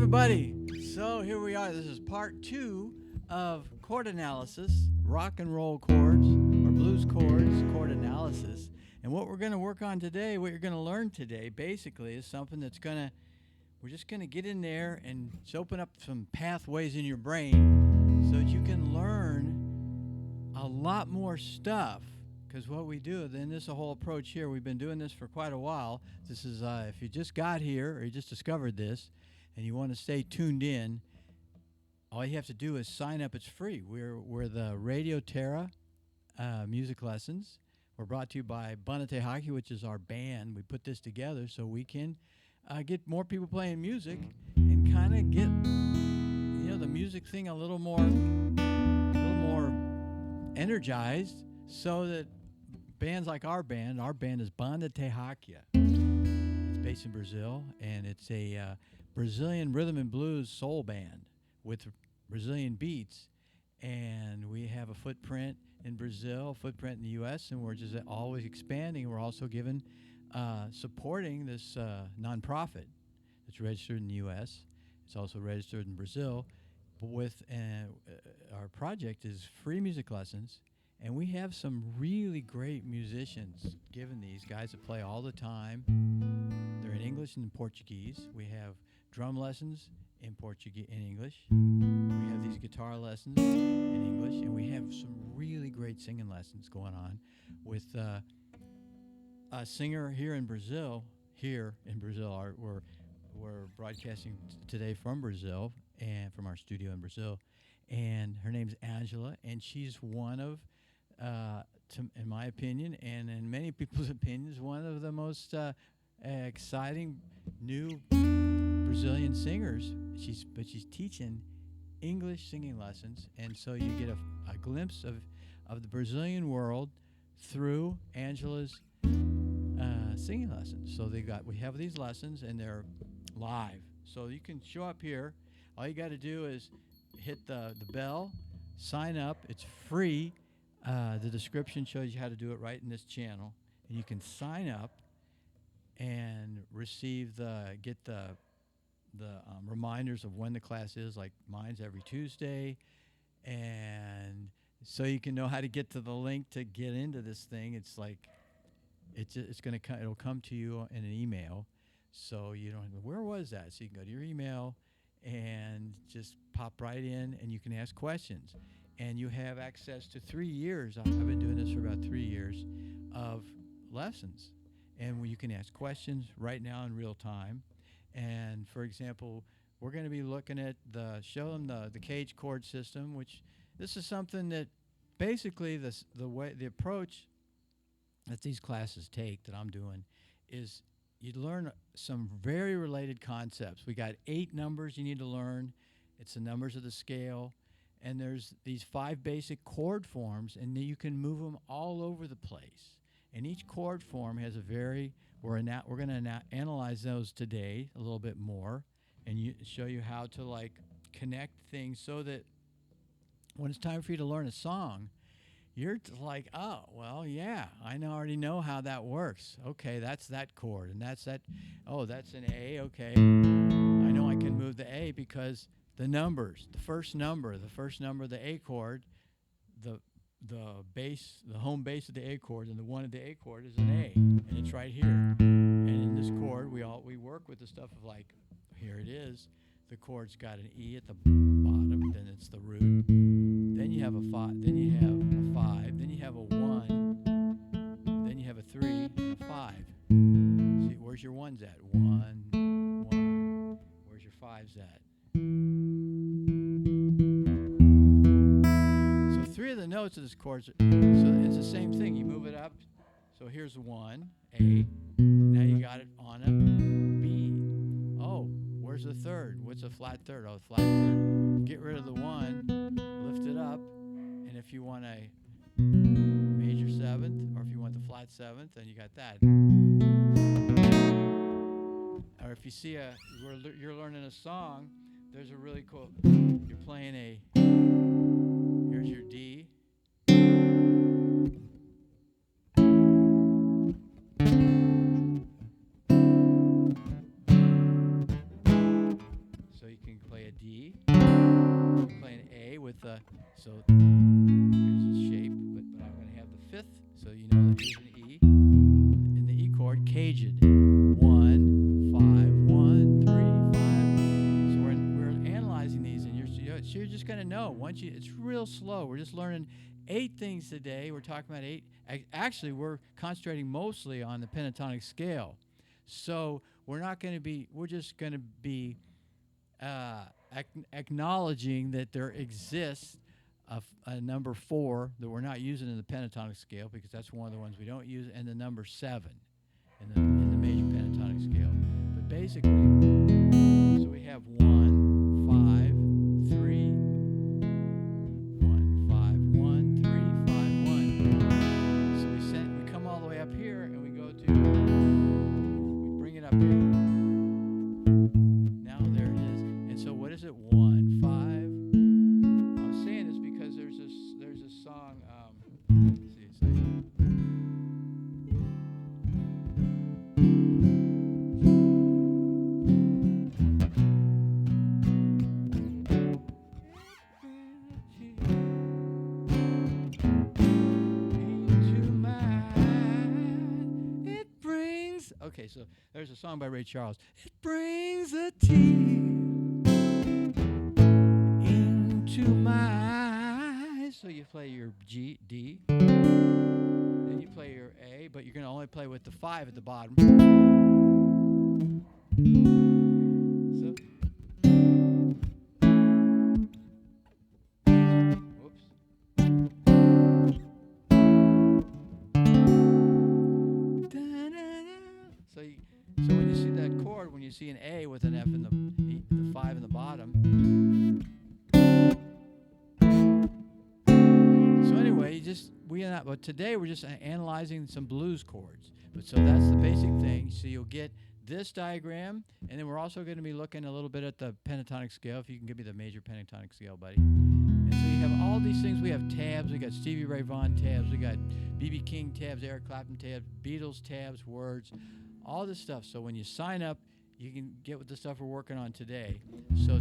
everybody. So here we are. This is part 2 of chord analysis, rock and roll chords, or blues chords, chord analysis. And what we're going to work on today, what you're going to learn today, basically, is something that's we're just going to get in there and just open up some pathways in your brain so that you can learn a lot more stuff. Because what we do, then this whole approach here, we've been doing this for quite a while. This is, if you just got here or you just discovered this and you want to stay tuned in, all you have to do is sign up. It's free. We're the Radio Terra music lessons. We're brought to you by Bonate Hockey, which is our band. We put this together so we can get more people playing music and kind of get the music thing a little more energized, so that bands like our band is Bonate Hockey. It's based in Brazil, and it's a Brazilian rhythm and blues soul band with Brazilian beats. And we have a footprint in Brazil, a footprint in the U.S., and we're just always expanding. We're also supporting this nonprofit that's registered in the U.S. It's also registered in Brazil. But with our project is free music lessons, and we have some really great musicians giving these guys that play all the time. They're in English and in Portuguese. We have drum lessons in Portuguese and English. We have these guitar lessons in English, and we have some really great singing lessons going on with a singer here in Brazil. We're broadcasting today from Brazil and from our studio in Brazil, and her name's Angela, and she's one of, in my opinion, and in many people's opinions, one of the most exciting new Brazilian singers. She's teaching English singing lessons, and so you get a glimpse of the Brazilian world through Angela's singing lessons. So we have these lessons, and they're live. So you can show up here. All you got to do is hit the bell, sign up. It's free. The description shows you how to do it right in this channel, and you can sign up and get the reminders of when the class is. Like mine's every Tuesday, and so you can know how to get to the link to get into this thing. It's like it'll come to you in an email, so you don't. Where was that? So you can go to your email and just pop right in, and you can ask questions. And you have access to 3 years. I've been doing this for about 3 years of lessons. And you can ask questions right now in real time. And, for example, we're going to be looking at show them the cage chord system, which this is something that basically the approach that these classes take that I'm doing is you learn some very related concepts. We got 8 numbers you need to learn. It's the numbers of the scale. And there's these 5 basic chord forms, and you can move them all over the place. And each chord form has we're going to analyze those today a little bit more, and show you how to connect things so that when it's time for you to learn a song, you're like, oh, well, yeah, I already know how that works. Okay, that's that chord, and that's that. Oh, that's an A. Okay, I know I can move the A because the numbers, the first number of the A chord, the bass, the home bass of the A chord, and the one of the A chord is an A, and it's right here. And in this chord, we work with the stuff of here it is. The chord's got an E at the bottom, then it's the root. Then you have a 5, then you have a 5, then you have a 1, then you have a 3 and a 5. See, where's your 1s at? 1, 1. Where's your 5s at? So 3 of the notes of this chord, so it's the same thing. You move it up. So here's 1, A. Now you got it on a B. Oh, where's the third? What's a flat third? Oh, flat third. Get rid of the 1, lift it up, and if you want a major 7th, or if you want the flat 7th, then you got that. Or if you see you're learning a song, there's a really cool, you're playing here's your D. So you so here's the shape, but I'm going to have the fifth, so you know that here's an E. In the E chord, caged. 1, 5, 1, 3, 5. So we're analyzing these, and you're just going to know. It's real slow. We're just learning 8 things today. We're talking about 8. Actually, we're concentrating mostly on the pentatonic scale. So we're just going to be acknowledging that there exists a number 4 that we're not using in the pentatonic scale, because that's one of the ones we don't use, and the number 7 in the major pentatonic scale. But basically, so we have 1, 5, 3, 1, 5, 1, 3, 5, 1. So we come all the way up here, and we bring it up here. Now there it is. And so what is it? 1, 5. I was saying this because there's a song. Let's see, it's like. Okay, so there's a song by Ray Charles. It brings a tear into my eyes. So you play your G, D, then you play your A, but you're going to only play with the 5 at the bottom. So, whoops. So when you see that chord, when you see an A with an F in the 5 in the bottom. So anyway, but today we're just analyzing some blues chords. But so that's the basic thing. So you'll get this diagram, and then we're also going to be looking a little bit at the pentatonic scale. If you can give me the major pentatonic scale, buddy. And so you have all these things. We have tabs. We got Stevie Ray Vaughan tabs. We got B.B. King tabs, Eric Clapton tabs, Beatles tabs, words. All this stuff. So when you sign up, you can get with the stuff we're working on today. So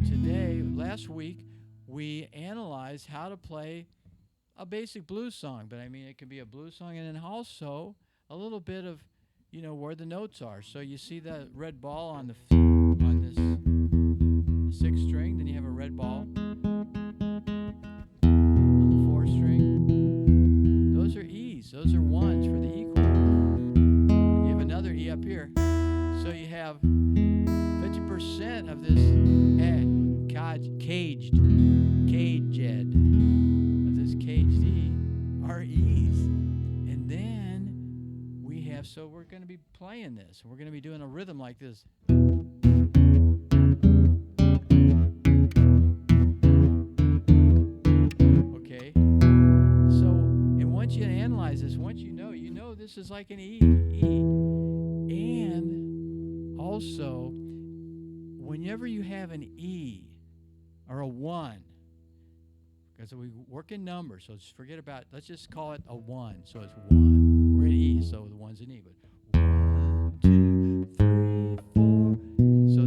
last week, we analyzed how to play a basic blues song. But I mean, it can be a blues song, and then also a little bit of, where the notes are. So you see the red ball on this 6th string. Then you have a red ball on the 4th string. Those are E's. Those are 1s for the E chord. And you have another E up here. So you have 50% of this caged E are E's. And then so we're going to be playing this. We're going to be doing a rhythm like this. Okay. So, and once you analyze this, once you know this is like an E. And also, whenever you have an E or a 1, because we work in numbers, so just forget about, let's just call it a 1. So it's 1. We're in E, so the 1's in E. But 1, 2, 3, 4. So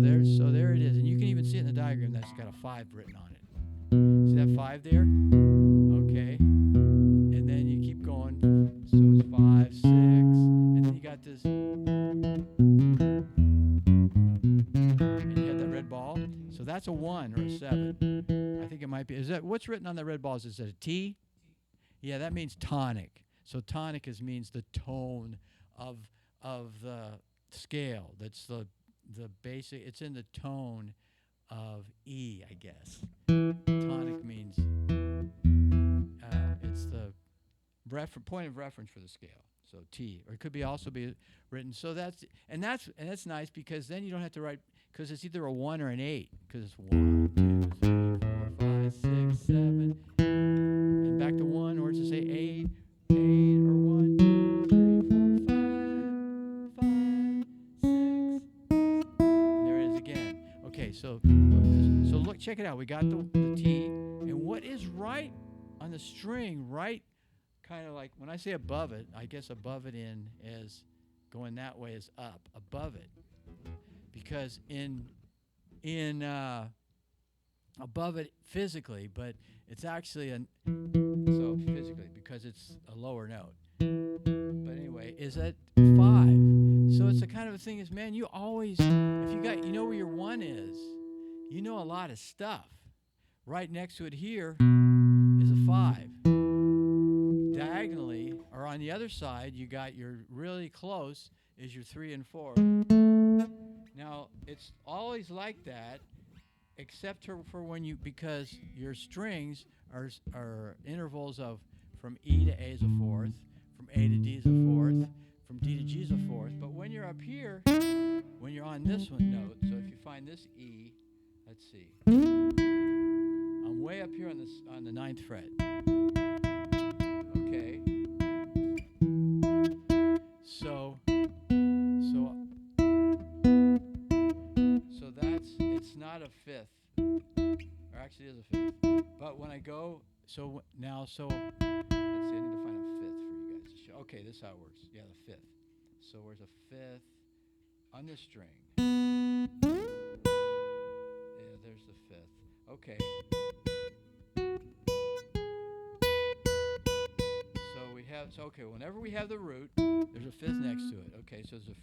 there it is. And you can even see it in the diagram that's got a 5 written on it. See that 5 there? Okay. And then you keep going. So it's 5, 6. And then you got this. And you have that red ball. So that's a 1 or a 7. I think it might be. What's written on the red ball? Is it a T? Yeah, that means tonic. So tonic means the tone of the scale. That's the basic. It's in the tone of E, I guess. Tonic means it's the point of reference for the scale. So T, or it could also be written. So that's nice, because then you don't have to write, because it's either a 1 or an 8, because it's 1, 2, 3, 4, 5, 6, 7, and back to 1, or it's to say 8, or 1, 2, 3, 4, 5, 6. And there it is again. Okay, so look, check it out. We got the T, and what is right on the string, right, kind of like, when I say above it, I guess above it is going that way is up, above it. Because in above it physically, but It's actually so physically because it's a lower note. But anyway, is at 5. So it's the kind of a thing is, man, you always, if you know where your 1 is, you know a lot of stuff. Right next to it here is a 5. Diagonally, or on the other side, you got your really close is your 3 and 4. Now, it's always like that, except for when because your strings are intervals of from E to A is a 4th, from A to D is a 4th, from D to G is a 4th. But when you're up here, when you're on this one note, so if you find this E, let's see, I'm way up here on the 9th fret. Okay. So it's not a 5th, or actually it is a 5th. But when I go, let's see, I need to find a 5th for you guys to show. Okay, this is how it works. Yeah, the 5th. So where's a 5th on this string? Yeah, there's the 5th. Okay. Whenever we have the root, there's a 5th next to it. Okay, so there's a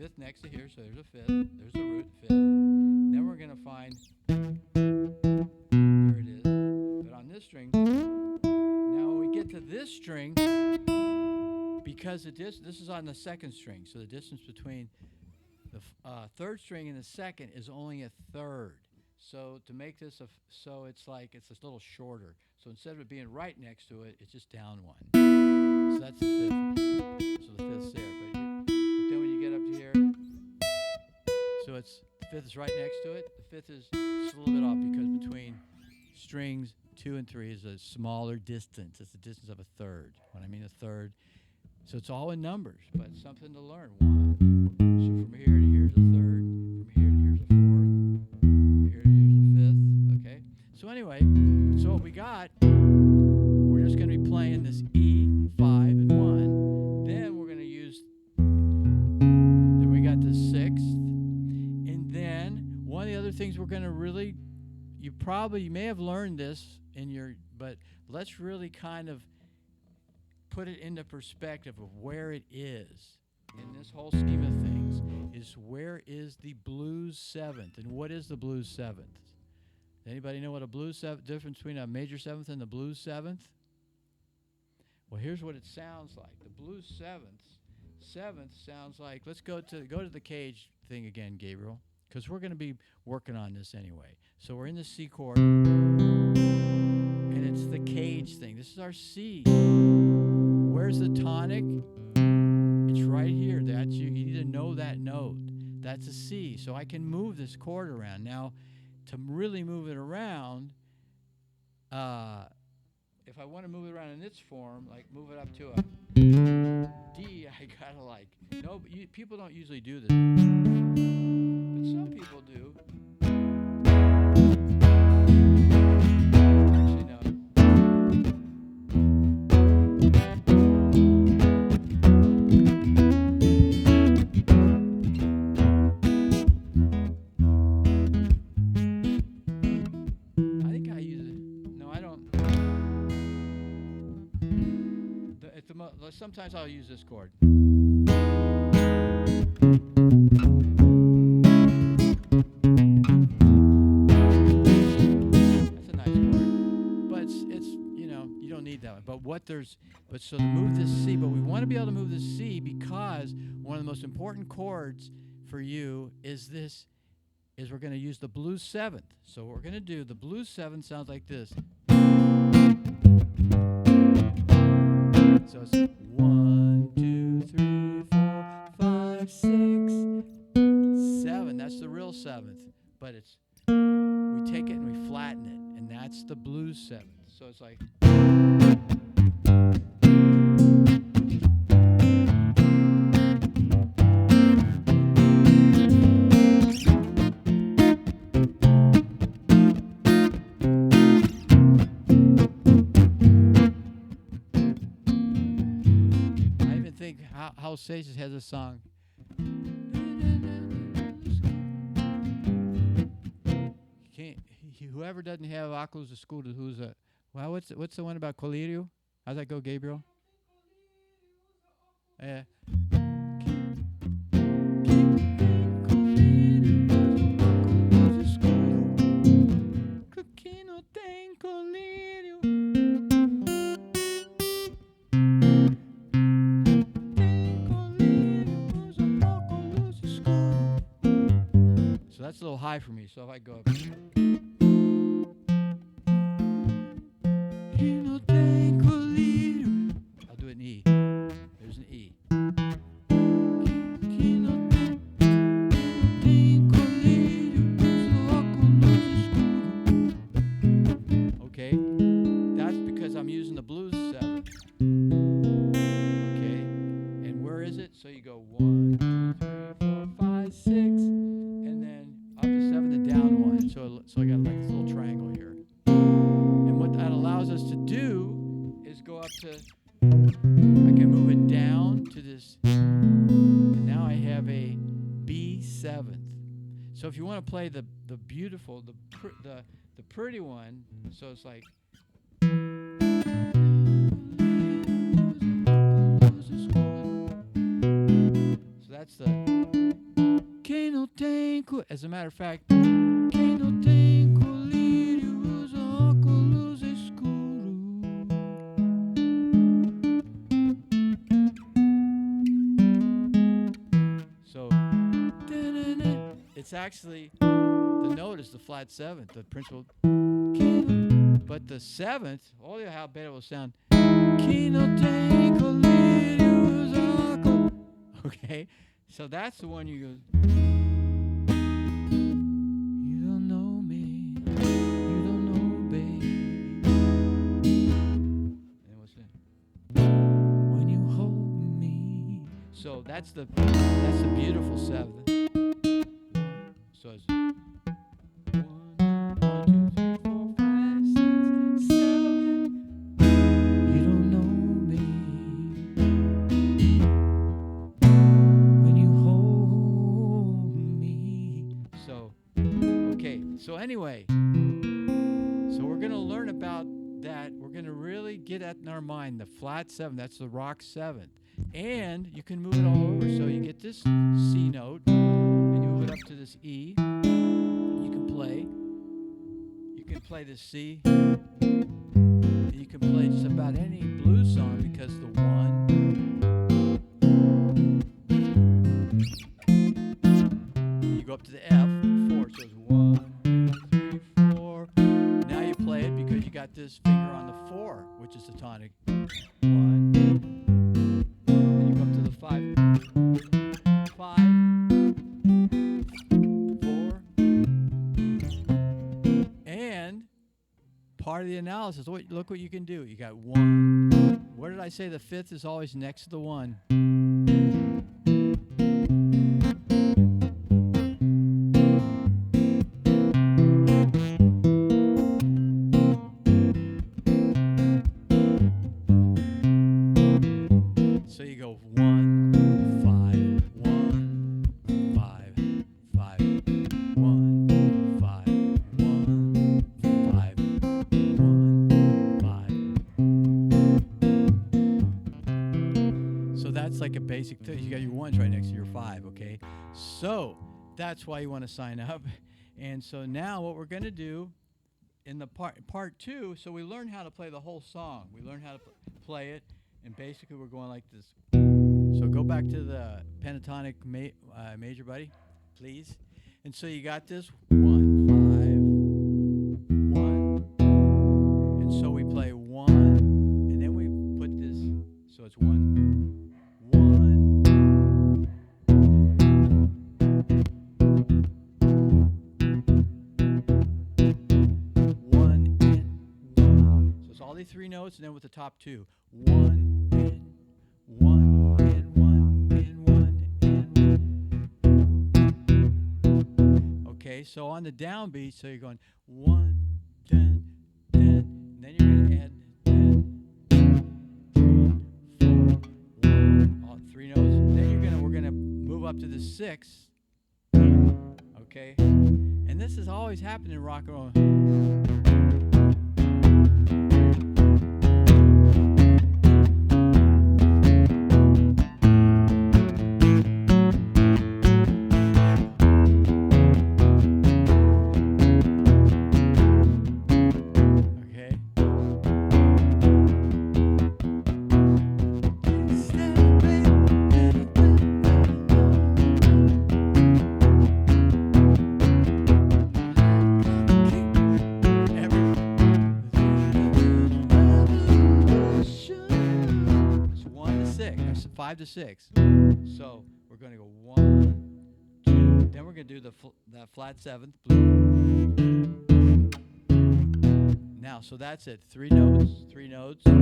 5th next to here, so there's a 5th. There's the root, 5th. Then we're going to find, there it is. But on this string, now when we get to this string, because this is on the 2nd string, so the distance between the 3rd string and the 2nd is only a 3rd. So to make this so it's like it's a little shorter. So instead of it being right next to it, it's just down 1. So that's the 5th. So the 5th's there. But then when you get up to here, so it's the 5th is right next to it. The 5th is just a little bit off because between strings 2 and 3 is a smaller distance. It's the distance of a 3rd. When I mean a 3rd, so it's all in numbers, but it's something to learn. 1. So from here to here is a 3rd. From here to here is a 4th. From here to here is a 5th. Okay. So anyway, so what we got, we're just going to be playing this E, 5, and 1. Then we're going to use. Then we got the 6th, and then one of the other things we're going to really, you may have learned this but let's really kind of put it into perspective of where it is in this whole scheme of things. Is where is the blues 7th, and what is the blues 7th? Anybody know what a blues difference between a major 7th and the blues 7th? Well, here's what it sounds like. The blues 7th sounds like. Let's go to the cage thing again, Gabriel, because we're going to be working on this anyway. So we're in the C chord, and it's the cage thing. This is our C. Where's the tonic? It's right here. You need to know that note. That's a C. So I can move this chord around. Now, to really move it around, if I want to move it around in its form, like move it up to a D, I gotta no, but people don't usually do this, but some people do. Actually, no. I think I use it. No, I don't. Sometimes I'll use this chord. So to move this C, but we want to be able to move this C because one of the most important chords for you is we're going to use the blues 7th. So what we're going to do, the blues 7th sounds like this. So it's 1, 2, 3, 4, 5, 6, 7. That's the real 7th, but we take it and we flatten it, and that's the blues 7th. So it's like. How Sages has a song. Whoever doesn't have Oculus of School, who's a Well, what's the one about Colirio? How's that go, Gabriel? Yeah. So that's a little high for me. So if I go up. I'll do an E. There's an E. Okay, that's because I'm using the blues 7. Okay, and where is it? So you go 1, 2, 3, 4, 5, 6, and then up to 7 and down 1. So I got like this little triangle here. And what that allows us to do is go up to, I can move it down to this, and now I have a B7th. So if you want to play the beautiful, the pretty one, so it's like. So that's the. As a matter of fact. So it's actually the note is the flat 7th, the principal. But the 7th, oh yeah, how bad it will sound. Okay, so that's the one you go. You don't know me, you don't know, babe. And what's that? When you hold me. So that's the beautiful 7th. So it's 1, 2, 3, 4, 5, 6, 7. You don't know me. When you hold me. So, okay. So anyway, so we're going to learn about that. We're going to really get at in our mind the flat 7. That's the rock 7th. And you can move it all over. So you get this C note, and you move it up to this E. You can play this C. And you can play just about any blues song because the 1. You go up to the F, 4. So it's 1, 2, 3, 4. Now you play it because you got this finger on the 4, which is the tonic. 1. Then you go up to the 5. 5. 4. And part of the analysis, look what you can do. You got 1. What did I say? The 5th is always next to the 1. So you go 1, 5, 1, 5, 5, 1, 5, 1, 5, 1, 5. So that's like a basic thing. You got your 1s right next to your 5, okay? So that's why you want to sign up. And so now what we're going to do in the part 2, so we learn how to play the whole song. We learn how to play it, and basically we're going like this. So go back to the pentatonic major, buddy, please. And so you got this 1, 5, 1. And so we play 1, and then we put this. So it's 1, 1. 1 and 1. So it's all these 3 notes, and then with the top 2. 1 and 1 and 1 and 1 and 1. Okay, so on the downbeat, so you're going 1, then, and then you're going to add then, 3, 4, 1, all 3 notes. Then we're gonna move up to the 6. Okay, and this has always happened in rock and roll. 5 to 6. So we're going to go 1, 2. Then we're going to do that flat 7th blues. Now, so that's it. 3 notes, 3 notes, 3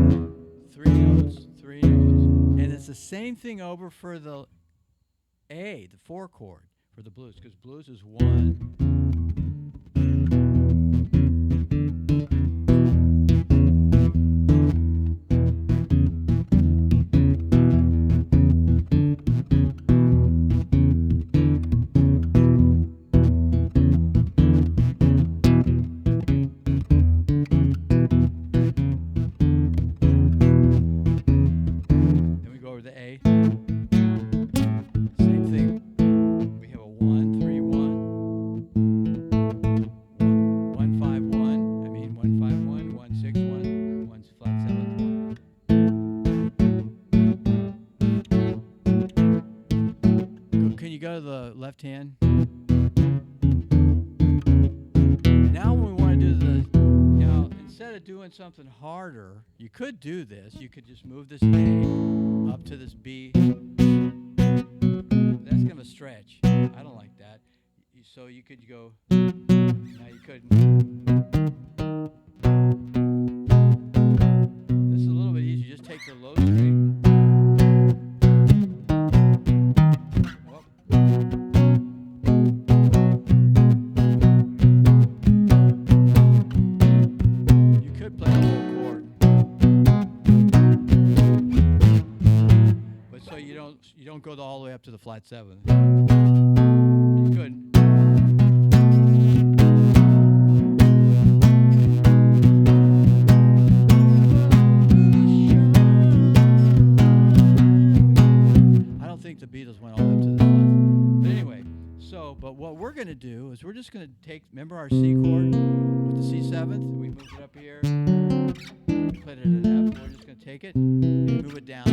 notes, 3 notes. And it's the same thing over for the A, the 4 chord for the blues, because blues is 1. Left hand. Now we want to do now instead of doing something harder, you could do this. You could just move this A up to this B. That's kind of a stretch. I don't like that. So you could go, now you couldn't. This is a little bit easier. Just take the low string. You don't go all the way up to the flat 7. You couldn't. I don't think the Beatles went all the way up to the flat. But anyway, but what we're going to do is we're just going to take, remember our C chord with the C7th? We moved it up here, played it at an F. We're just going to take it and move it down.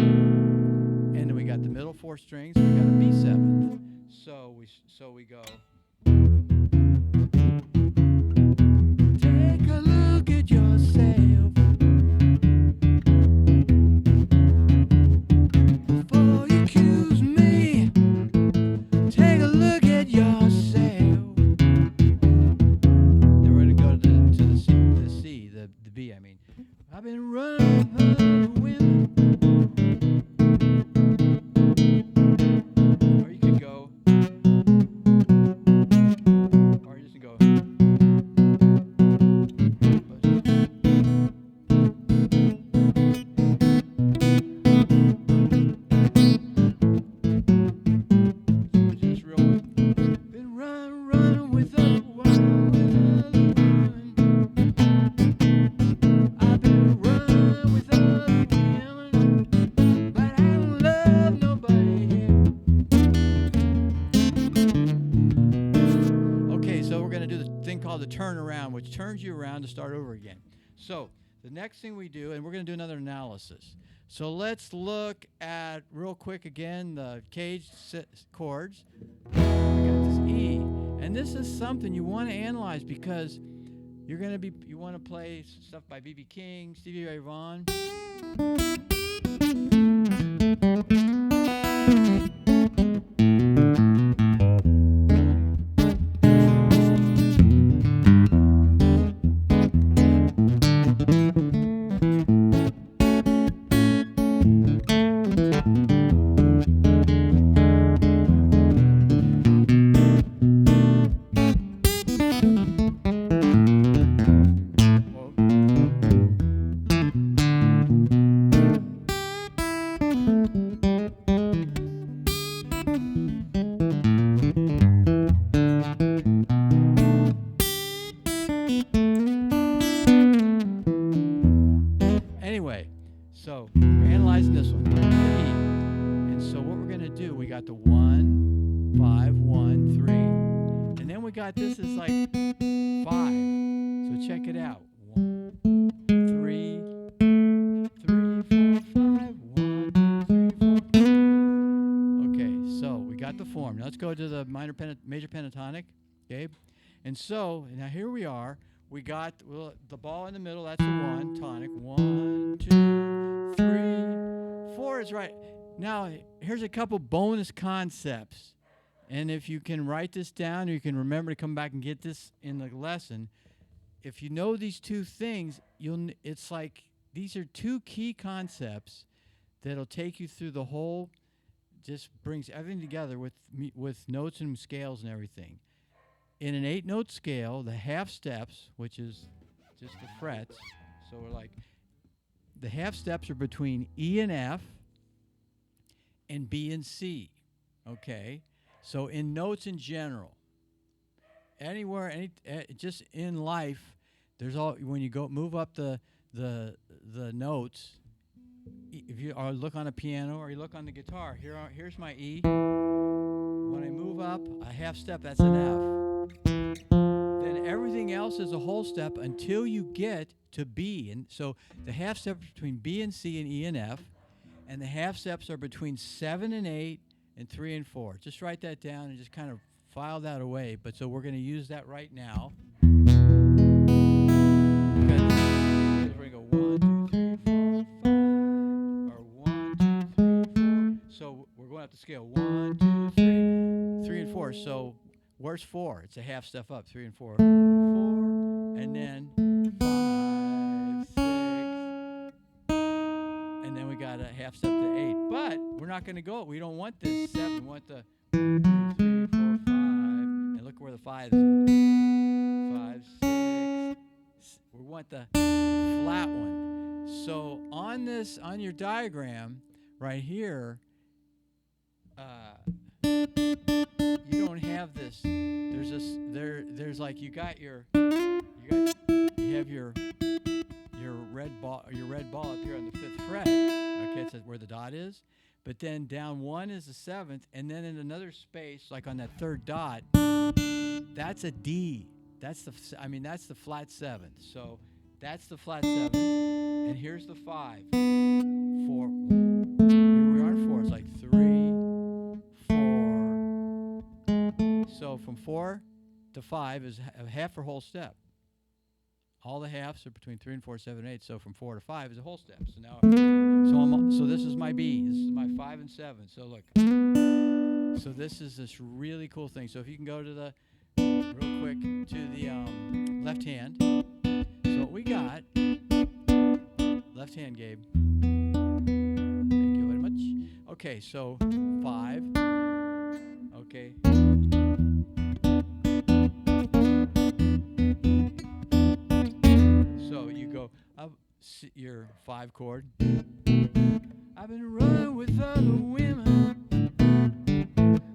And then we got the middle 4 strings. We got a B7th. So we go. Take a look at yourself before you accuse me. Take a look at yourself. Then we're gonna go to the C, the B. I mean, I've been running with women. The turnaround, which turns you around to start over again. So the next thing we do, and we're going to do another analysis. So let's look at real quick again the caged chords. We got this E, and this is something you want to analyze because you want to play stuff by B.B. King, Stevie Ray Vaughan. So we're analyzing this one, and so what we're going to do, we got the 1, 5, 1, 3, and then we got this is like 5. So check it out. 1, 3, 3, 4, 5. 1, 2, 3, 4. Okay, so we got the form. Now let's go to the major pentatonic, okay? And so now here we are. We got the ball in the middle. That's the 1 tonic. 1, 2, 3, 4 is right. Now, here's a couple bonus concepts. And if you can write this down or you can remember to come back and get this in the lesson, if you know these two things, it's like these are two key concepts that'll take you through the whole, just brings everything together with notes and scales and everything. In an 8-note scale, the half steps, which is just the frets, so we're like, the half steps are between E and F and B and C, okay? So in notes in general, anywhere, just in life, there's all, when you go move up the notes, if you or look on a piano or you look on the guitar, here's my E. When I move up a half step, that's an F. Then everything else is a whole step until you get to B. And so the half steps between B and C and E and F, and the half steps are between 7 and 8 and 3 and 4. Just write that down and just kind of file that away. But so we're going to use that right now. Because we're going to go 1, 2, 3, 4, 5, or 1, 2, 3, 4. So we're going up the scale 1, 2, 3, 3 and 4. So where's 4? It's a half step up. 3 and 4, 4, and then 5, 6, and then we got a half step to 8. But we're not going to go. We don't want this 7. We want the 1, 2, 3, 4, 5. And look where the 5 is. 5, 6. We want the flat one. So on your diagram right here, you don't have this. There's like you have your red ball up here on the 5th fret. Okay, it's where the dot is. But then down 1 is the 7th, and then in another space, like on that 3rd dot, that's a D. That's the flat 7th. So that's the flat 7th, and here's the 5. 4. Here we are in 4. It's like 3, 4. So from 4 to 5 is a half or whole step. All the halves are between 3 and 4, 7, 8. So from 4 to 5 is a whole step. So now, so this is my B. This is my 5 and 7. So look. So this is this really cool thing. So if you can go to the real quick to the left hand. So what we got, left hand, Gabe. Thank you very much. Okay, so 5. Okay. So you go up your 5 chord. I've been running with other women,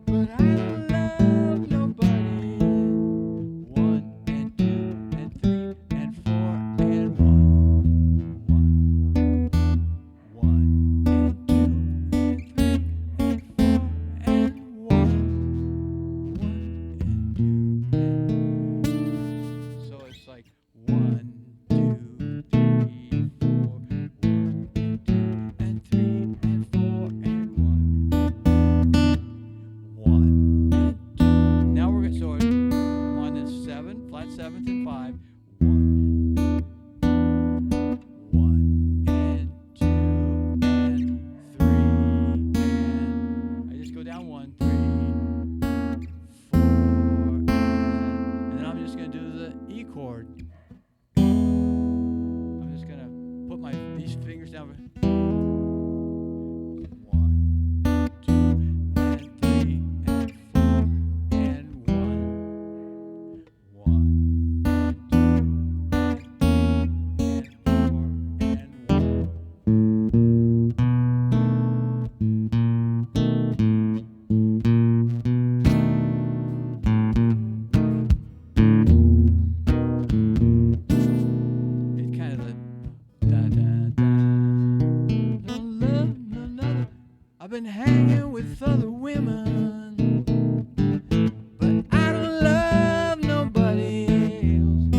but I don't love nobody. 1 and 2 and 3 and 4 and 1. 1 and 2 and 3 and 4 and 1. 1 and 2 and 3. So it's like 1, 2, 3, 4, 1 and 2 and 3 and 4 and 1. 1 and 2. Now we're going to, so I'm on this 7, flat 7th and 5. 1. 1 and 2 and 3 and I just go down 1, 3, 4, and then I'm just going to do the E chord. I'm just going to put these fingers down. 1, 2, and 3, and 4, and 1. 1, and 2, and 3, and 4, and 1. It's kind of the da da da. No love, no love. I've been hanging with other women, but I don't love nobody else.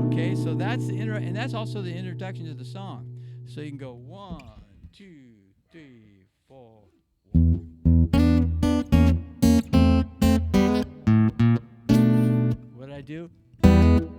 Okay, so that's the and that's also the introduction to the song. So you can go 1, 2, 3, 4, 1. What did I do? 1,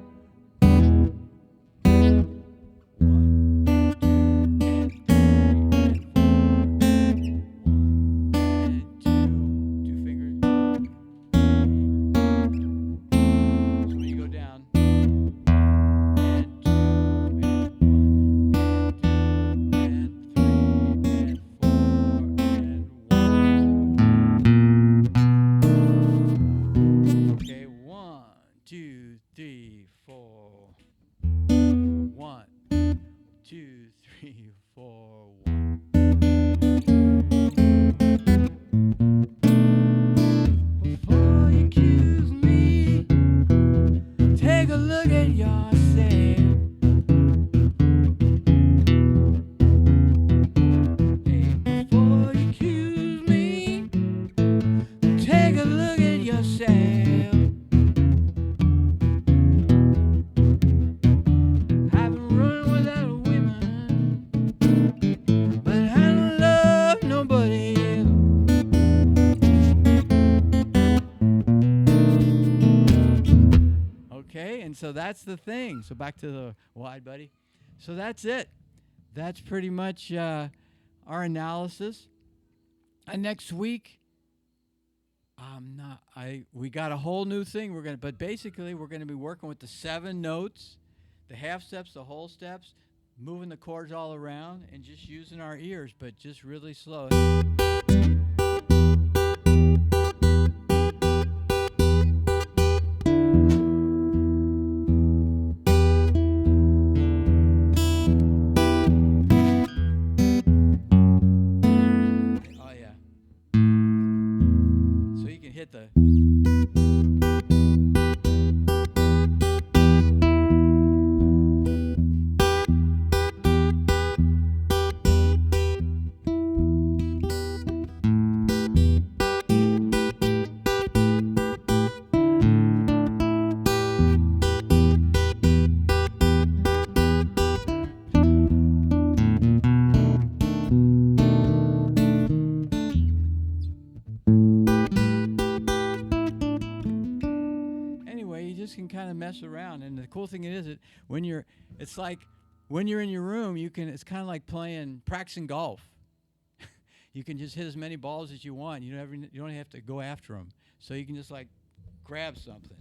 so that's the thing. So back to the wide, buddy. So that's it. That's pretty much our analysis. And next week, we got a whole new thing. But basically we're gonna be working with the 7 notes, the half steps, the whole steps, moving the chords all around, and just using our ears, but just really slow. Can kind of mess around, and the cool thing is that it's like when you're in your room, it's kind of like practicing golf. You can just hit as many balls as you want. You don't have to go after them, so you can just like grab something.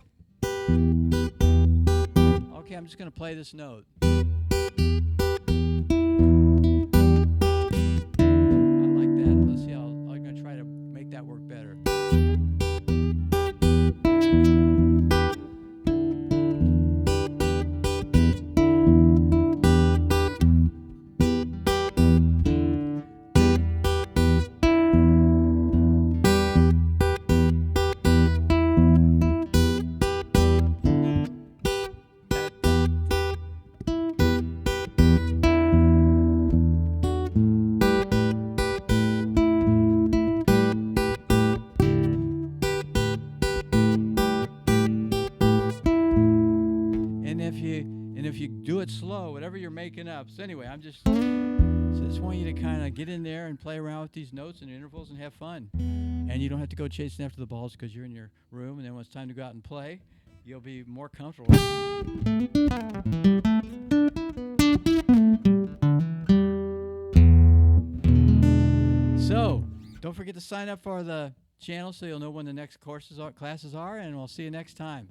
Okay, I'm just gonna play this note. I like that. Let's see I'm gonna try to make that work better. If you do it slow, whatever you're making up. So anyway, I just want you to kind of get in there and play around with these notes and intervals and have fun. And you don't have to go chasing after the balls because you're in your room, and then when it's time to go out and play, you'll be more comfortable. So don't forget to sign up for the channel so you'll know when the next classes are, and we'll see you next time.